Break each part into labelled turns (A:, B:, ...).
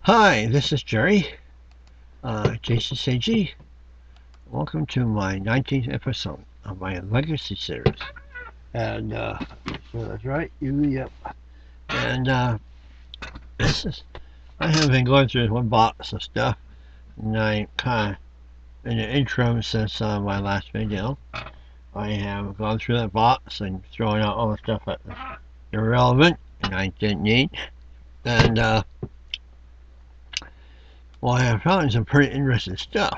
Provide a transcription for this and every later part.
A: Hi, this is Jerry, JCCG. Welcome to my 19th episode of my Legacy series. And, so that's right, yep. And, this is, I have been going through one box of stuff, and I kind of, in the interim since my last video, I have gone through that box and thrown out all the stuff that was irrelevant and I didn't need. And, well, I have found some pretty interesting stuff.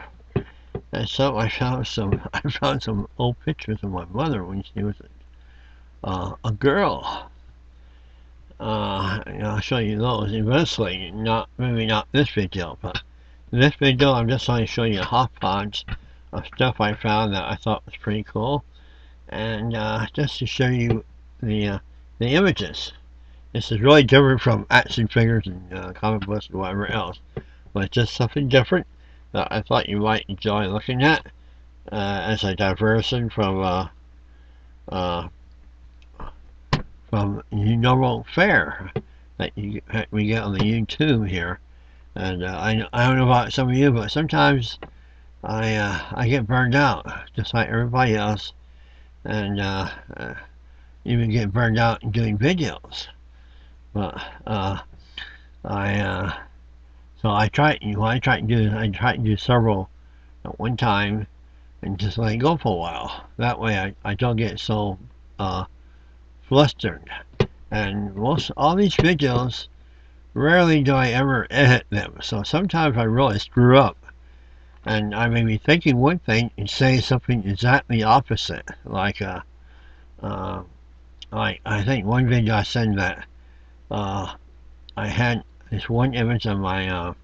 A: And so I found some old pictures of my mother when she was a girl. And I'll show you those eventually. Maybe not this video, but in this video I'm just going to show you hodgepodge of stuff I found that I thought was pretty cool, and just to show you the images. This is really different from action figures and comic books or whatever else, but it's just something different that I thought you might enjoy looking at. As a diversion from normal fare that we get on the YouTube here. And I don't know about some of you, but sometimes I get burned out just like everybody else, and even get burned out in doing videos. But I so I try to do several at one time and just let it go for a while. That way I don't get so flustered. And all these videos, rarely do I ever edit them. So sometimes I really screw up. And I may be thinking one thing and say something exactly opposite. Like I think one video I said that I had this one image of my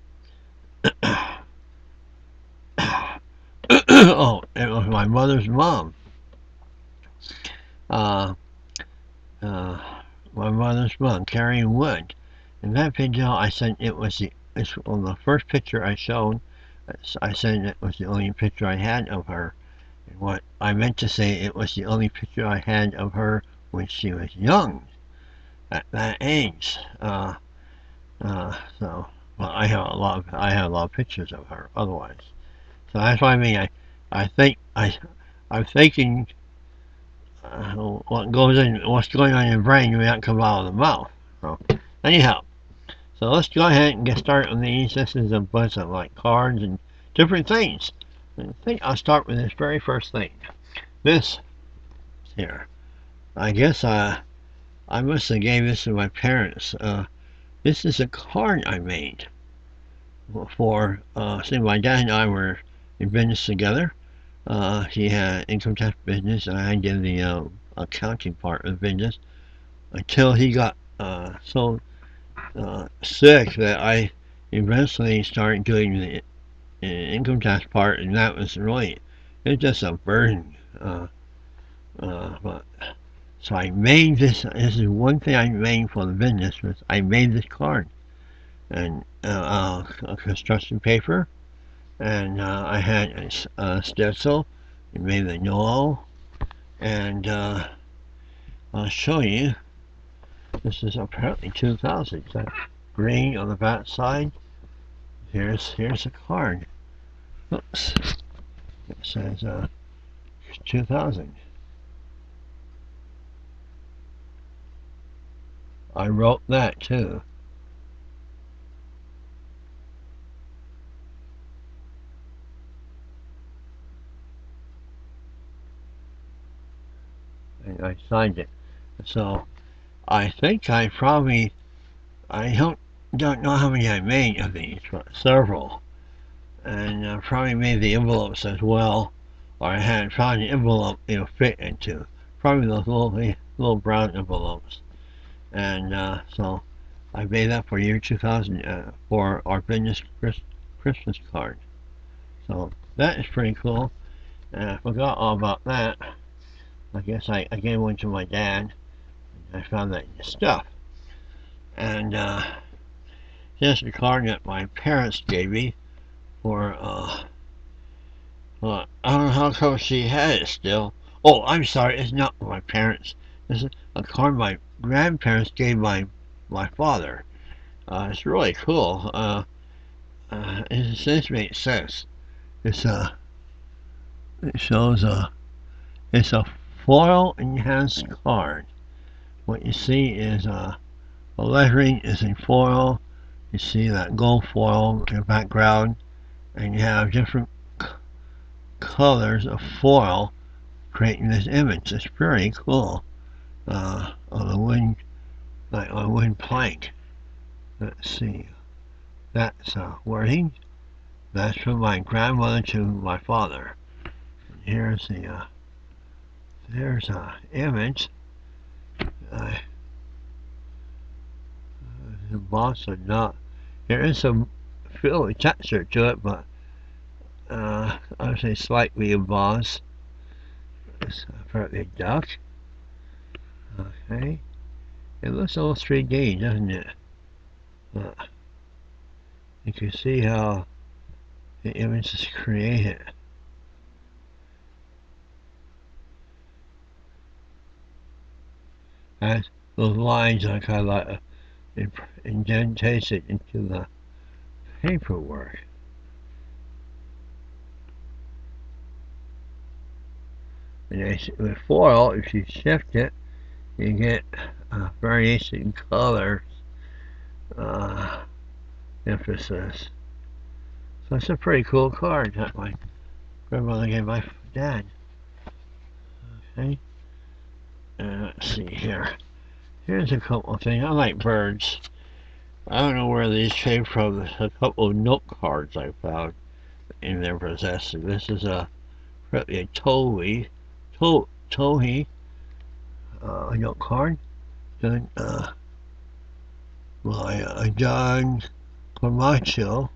A: oh, it was my mother's mom. Uh, my mother's mom carrying wood. In that video, I said it's on the first picture I showed. I said it was the only picture I had of her. And what I meant to say, it was the only picture I had of her when she was young, at that age. So, well, I have a lot of pictures of her otherwise. So that's what I mean. I'm thinking what's going on in your brain may not come out of the mouth. So, anyhow, so let's go ahead and get started on these. This is a bunch of like cards and different things. I think I'll start with this very first thing. This here. I guess I must have gave this to my parents. This is a card I made for see, my dad and I were in business together. He had income tax business, and I did the accounting part of the business until he got so sick that I eventually started doing the income tax part, and that was really, it's just a burden. But so I made this. This is one thing I made for the business. Was I made this card and construction paper, and I had a stencil. I made the Noel, and I'll show you. This is apparently 2000. It's green on the back side. Here's a card. Oops. It says 2000. I wrote that too. And I signed it. So I think I don't know how many I made of these, but several. And probably made the envelopes as well, or I had found the envelope it'll fit into. Probably those little brown envelopes. And so I made that for year 2000 for our business Christmas card. So that is pretty cool. And I forgot all about that. I guess I gave one to my dad. I found that stuff. And here's the card that my parents gave me for, well, I don't know how come she had it still. Oh, I'm sorry, it's not my parents. This is a card my grandparents gave my father. It's really cool. This makes sense. It's it shows it's a foil enhanced card. What you see is the lettering is in foil. You see that gold foil in the background, and you have different colors of foil creating this image. It's pretty cool. On the wind, like on a wooden plank. Let's see. That's wording. That's from my grandmother to my father. And here's there's an image. The boss are not. There is some feel texture to it, but I would say slightly embossed. It's apparently a duck. Okay. It looks all 3D, doesn't it? You can see how the image is created. And those lines are kind of like indentation into the paperwork. And with foil, if you shift it, you get variation in colors, emphasis. So it's a pretty cool card that my grandmother gave my dad. Okay. Let's see here. Here's a couple of things. I like birds. I don't know where these came from. There's a couple of note cards I found in their possession. This is probably a Tohei note card. Done by John Camacho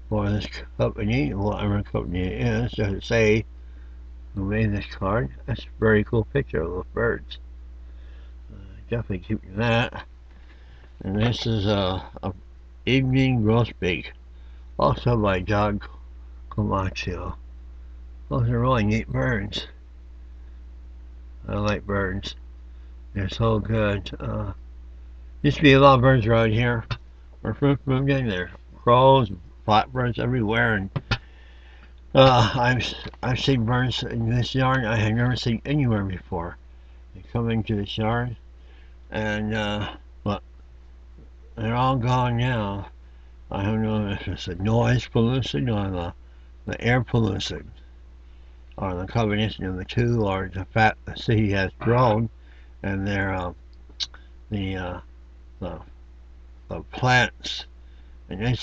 A: for this company, whatever company it is. Doesn't say who made this card. That's a very cool picture of those birds. Definitely keeping that. And this is a Evening Grosbeak, also by John Camacho. Those are really neat birds. I like birds. They're so good. Used to be a lot of birds around here. We're first moved in there. Crows, blackbirds everywhere, and I've seen birds in this yard I had never seen anywhere before. They come into this yard, and but they're all gone now. I don't know if it's the noise pollution or the air pollution, or the combination of the two, or the fact the city has grown, and they're the plants, and it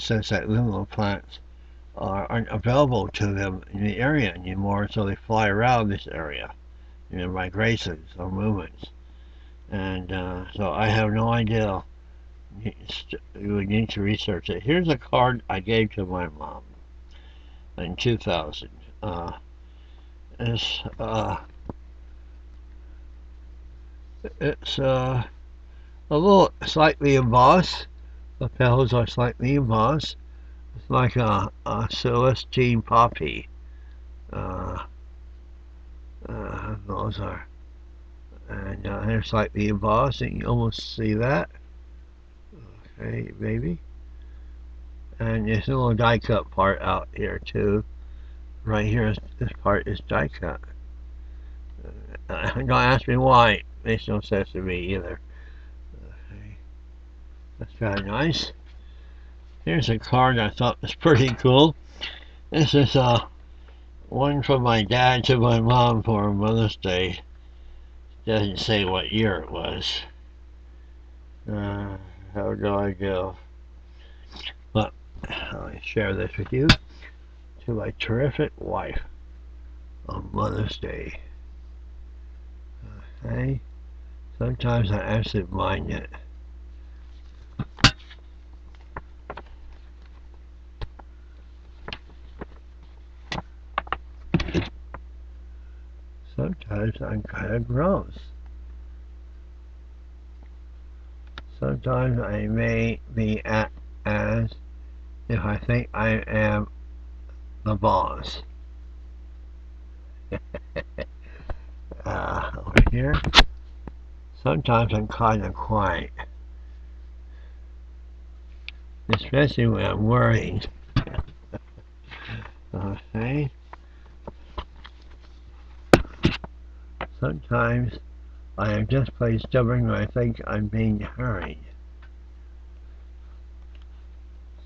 A: says that little plants aren't available to them in the area anymore, so they fly around this area in their migrations or movements. And so I have no idea. You would need to research it. Here's a card I gave to my mom in 2000. It's a little slightly embossed. The petals are slightly embossed. It's like a Celestine poppy. Those are, and they're slightly embossed. You can almost see that. Okay, maybe. And there's a little die cut part out here too. Right here, this part is die cut. Don't ask me why. It makes no sense to me either. Okay. That's kind of nice. Here's a card I thought was pretty cool. This is one from my dad to my mom for Mother's Day. Doesn't say what year it was. How do I go? But I'll share this with you. To my terrific wife on Mother's Day. Okay. Sometimes I absent mind it. Sometimes I'm kind of gross. Sometimes I may be as if I think I am the boss. Over here. Sometimes I'm kind of quiet. especially when I'm worried. Okay. Sometimes I am just plain stubborn when I think I'm being hurried.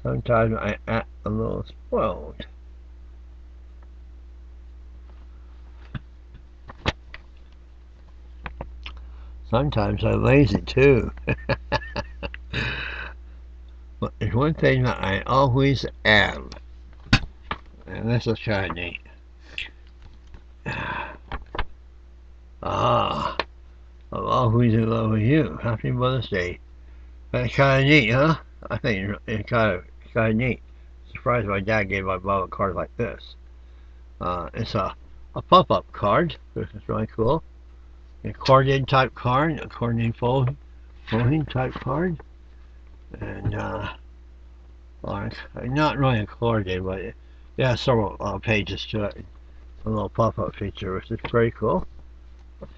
A: Sometimes I act a little spoiled. Sometimes I'm lazy too. But there's one thing that I always am, and this is kind of neat. Ah, I'm always in love with you. Happy Mother's Day. That's kind of neat, huh? I think it's kind of neat. Surprised my dad gave my mom a card like this. It's a pop-up card, which is really cool. A accordion type card, accordion folding type card, and or not really accordion, but it has several pages to it. A little pop-up feature, which is pretty cool.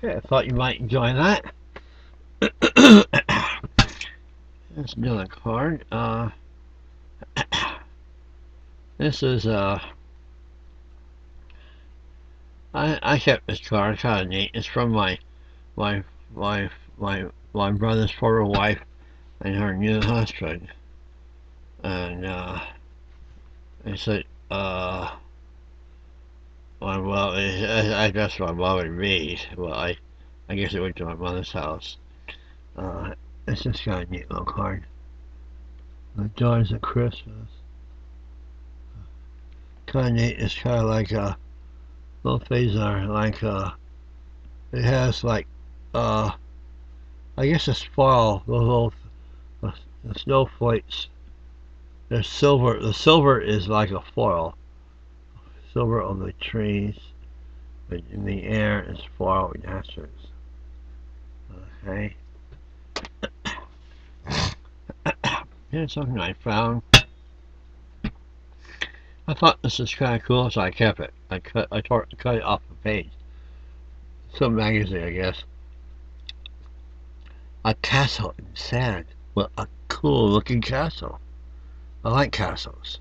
A: Okay, I thought you might enjoy that. Let's do a card. This is I kept this card, kind of neat. It's from my my my my brother's former wife and her new husband, and it's a well, I guess my mom would read. Well, I guess it went to my mother's house. It's just kind of neat little card. The Joys of Christmas. Kind of neat. It's kind of like a little phaser, like it has like I guess it's fall. The little the snowflakes. There's silver. The silver is like a foil. Silver on the trees, but in the air is foil gases. Okay. Here's something I found. I thought this was kind of cool, so I kept it. I cut it off the page. Some magazine, I guess. A castle in sand. Well, a cool looking castle. I like castles.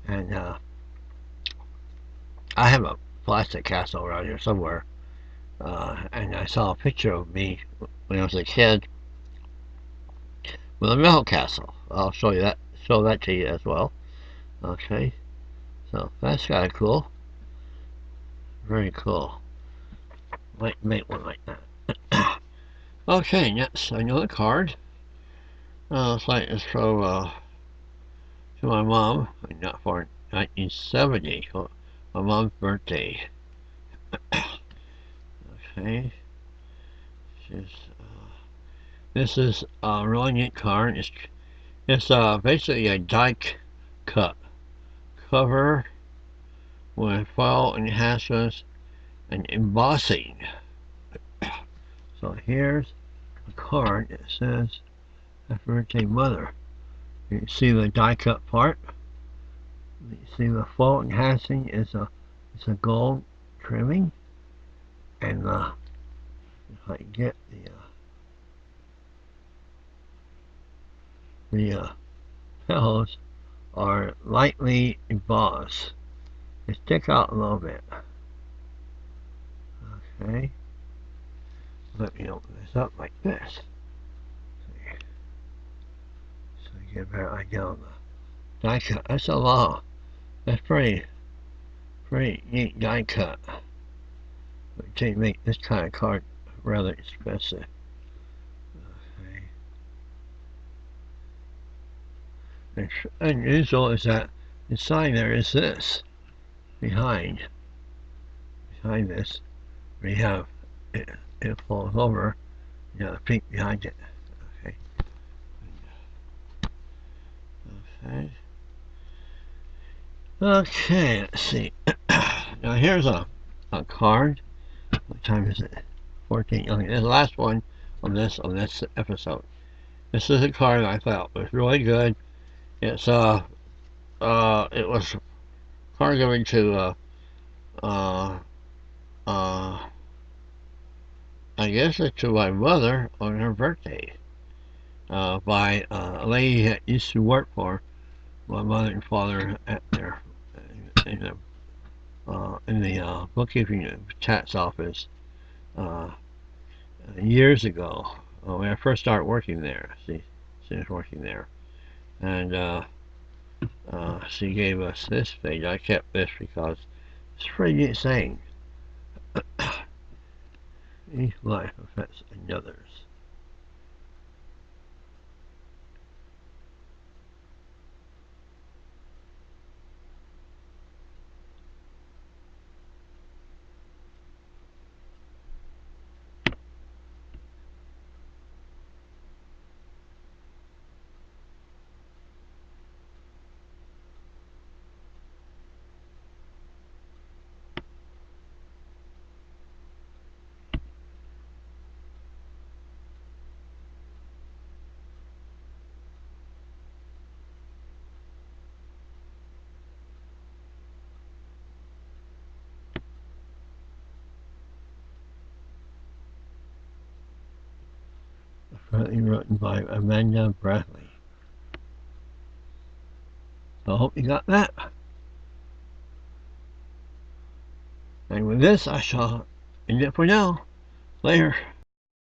A: And I have a plastic castle around here somewhere. And I saw a picture of me when I was a kid with a metal castle. I'll show that to you as well. Okay. So that's kind of cool. Very cool. Might make one like that. Okay, next another card. Looks like it's from to my mom, not for 1970, my mom's birthday. Okay, she's, this is a really neat card. It's basically a die cut cover with file enhancements and embossing. So here's a card that says Happy Birthday Mother. You can see the die cut part. You see the faux enhancing is a gold trimming, and if I get the petals are lightly embossed. They stick out a little bit. Okay, let me open this up like this, so you get a better idea on the die cut. That's a lot. That's pretty neat die cut. To make this kind of card rather expensive. Okay. And unusual is that inside there is this. Behind this, we have it falls over. You know, the pink behind it. Okay. Okay. Okay. Let's see. Now here's a card. What time is it? 14. Okay, this is the last one on this episode. This is a card I thought was really good. It's it was card given to I guess it's to my mother on her birthday. by a lady that used to work for my mother and father at their in the bookkeeping tax office years ago when I first started working there. She was working there, and she gave us this page. I kept this because it's pretty neat saying. Each life affects another's. Currently written by Amanda Bradley. So I hope you got that. And with this, I shall end it for now. Later.